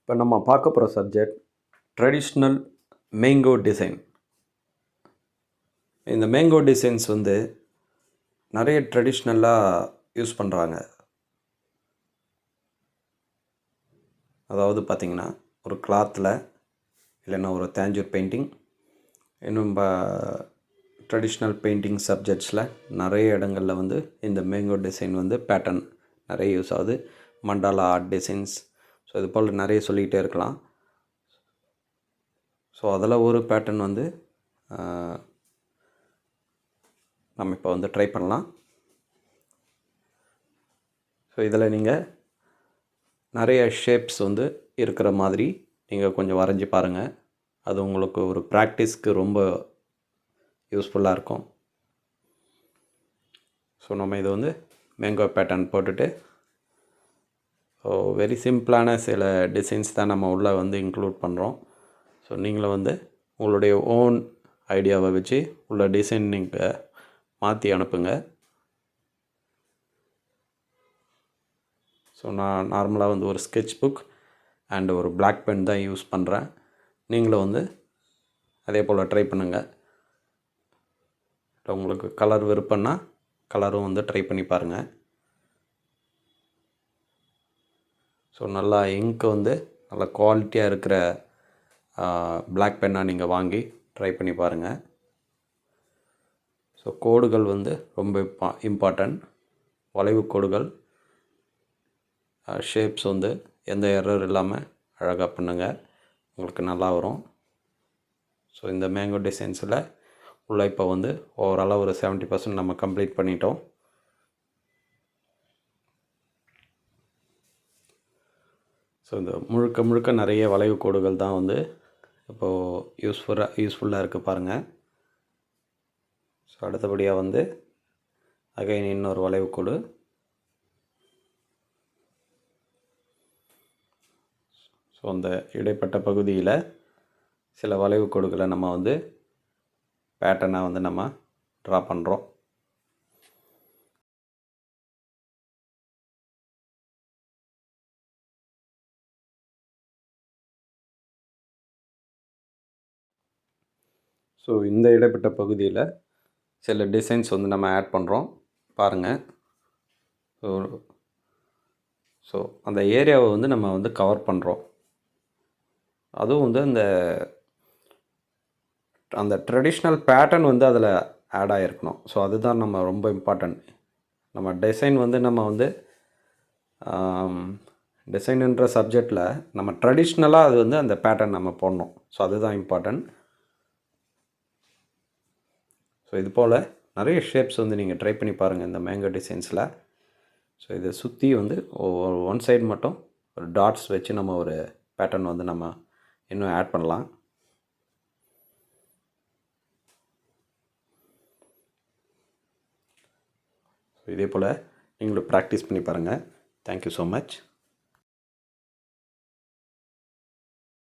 இப்போ நம்ம பார்க்க போகிற சப்ஜெக்ட் ட்ரெடிஷ்னல் மேங்கோ டிசைன். இந்த மேங்கோ டிசைன்ஸ் வந்து நிறைய ட்ரெடிஷ்னலாக யூஸ் பண்ணுறாங்க. அதாவது பார்த்திங்கன்னா ஒரு கிளாத்தில் இல்லைன்னா ஒரு தேஞ்சூர் பெயிண்டிங், இன்னும் ட்ரெடிஷ்னல் பெயிண்டிங் சப்ஜெக்ட்ஸில் நிறைய இடங்களில் வந்து இந்த மேங்கோ டிசைன் வந்து பேட்டர்ன் நிறைய யூஸ் ஆகுது. மண்டாலா ஆர்ட் டிசைன்ஸ், ஸோ இது போல் நிறைய சொல்லிக்கிட்டே இருக்கலாம். ஸோ அதில் ஒரு பேட்டர்ன் வந்து நம்ம இப்போ வந்து ட்ரை பண்ணலாம். ஸோ இதில் நீங்கள் நிறைய ஷேப்ஸ் வந்து இருக்கிற மாதிரி நீங்கள் கொஞ்சம் வரைஞ்சி பாருங்கள். அது உங்களுக்கு ஒரு ப்ராக்டிஸ்க்கு ரொம்ப யூஸ்ஃபுல்லாக இருக்கும். ஸோ நம்ம இதை வந்து மேங்கோ பேட்டர்ன் போட்டுட்டு, ஸோ வெரி சிம்பிளான சில டிசைன்ஸ் தான் நம்ம உள்ளே வந்து இன்க்ளூட் பண்ணுறோம். ஸோ நீங்களும் வந்து உங்களுடைய ஓன் ஐடியாவை வச்சு உள்ள டிசைன் நீங்கள் மாற்றி அனுப்புங்க. ஸோ நான் நார்மலாக வந்து ஒரு ஸ்கெட்ச் புக் அண்ட் ஒரு பிளாக் பென் தான் யூஸ் பண்ணுறேன். நீங்களும் வந்து அதே போல் ட்ரை பண்ணுங்கள். உங்களுக்கு கலர் விருப்பம்னா கலரும் வந்து ட்ரை பண்ணி பாருங்கள். ஸோ நல்லா இங்க்கு வந்து நல்லா குவாலிட்டியாக இருக்கிற பிளாக் பென்னாக நீங்கள் வாங்கி ட்ரை பண்ணி பாருங்கள். ஸோ கோடுகள் வந்து ரொம்ப இம்பார்ட்டன்ட். வளைவு கோடுகள், ஷேப்ஸ் வந்து எந்த எரர் இல்லாமல் அழகாக பண்ணுங்கள், உங்களுக்கு நல்லா வரும். ஸோ இந்த மேங்கோ டிசைன்ஸில் உள்ள இப்போ வந்து ஓவராலாக ஒரு 70% நம்ம கம்ப்ளீட் பண்ணிட்டோம். ஸோ இந்த முழுக்க நிறைய வளைவு கோடுகள் தான் வந்து இப்போது யூஸ்ஃபுல்லாக இருக்குது பாருங்கள். ஸோ அடுத்தபடியாக வந்து அகைன் இன்னொரு வளைவு கோடு. ஸோ அந்த இடைப்பட்ட பகுதியில் சில வளைவு கோடுகளை நம்ம வந்து பேட்டர்னாக வந்து நம்ம ட்ரா பண்ணுறோம். ஸோ இந்த இடைப்பட்ட பகுதியில் சில டிசைன்ஸ் வந்து நம்ம ஆட் பண்ணுறோம் பாருங்கள். ஸோ அந்த ஏரியாவை வந்து நம்ம வந்து கவர் பண்ணுறோம். அதுவும் வந்து அந்த ட்ரெடிஷ்னல் பேட்டர்ன் வந்து அதில் ஆட் ஆகிருக்கணும். ஸோ அதுதான் நம்ம ரொம்ப இம்பார்ட்டன்ட். நம்ம டிசைன் வந்து நம்ம வந்து டிசைனுன்ற சப்ஜெக்டில் நம்ம ட்ரெடிஷ்னலாக அது வந்து அந்த பேட்டர்ன் நம்ம போடணும். ஸோ அதுதான் இம்பார்ட்டன்ட். ஸோ இது போல் நிறைய ஷேப்ஸ் வந்து நீங்கள் ட்ரை பண்ணி பாருங்கள் இந்த மேங்கோ டிசைன்ஸில். ஸோ இதை சுற்றி வந்து ஒன் சைடு மட்டும் ஒரு டாட்ஸ் வச்சு நம்ம ஒரு பேட்டர்ன் வந்து நம்ம இன்னும் ஆட் பண்ணலாம். ஸோ இதே போல் நீங்களும் ப்ராக்டிஸ் பண்ணி பாருங்கள். Thank you so much.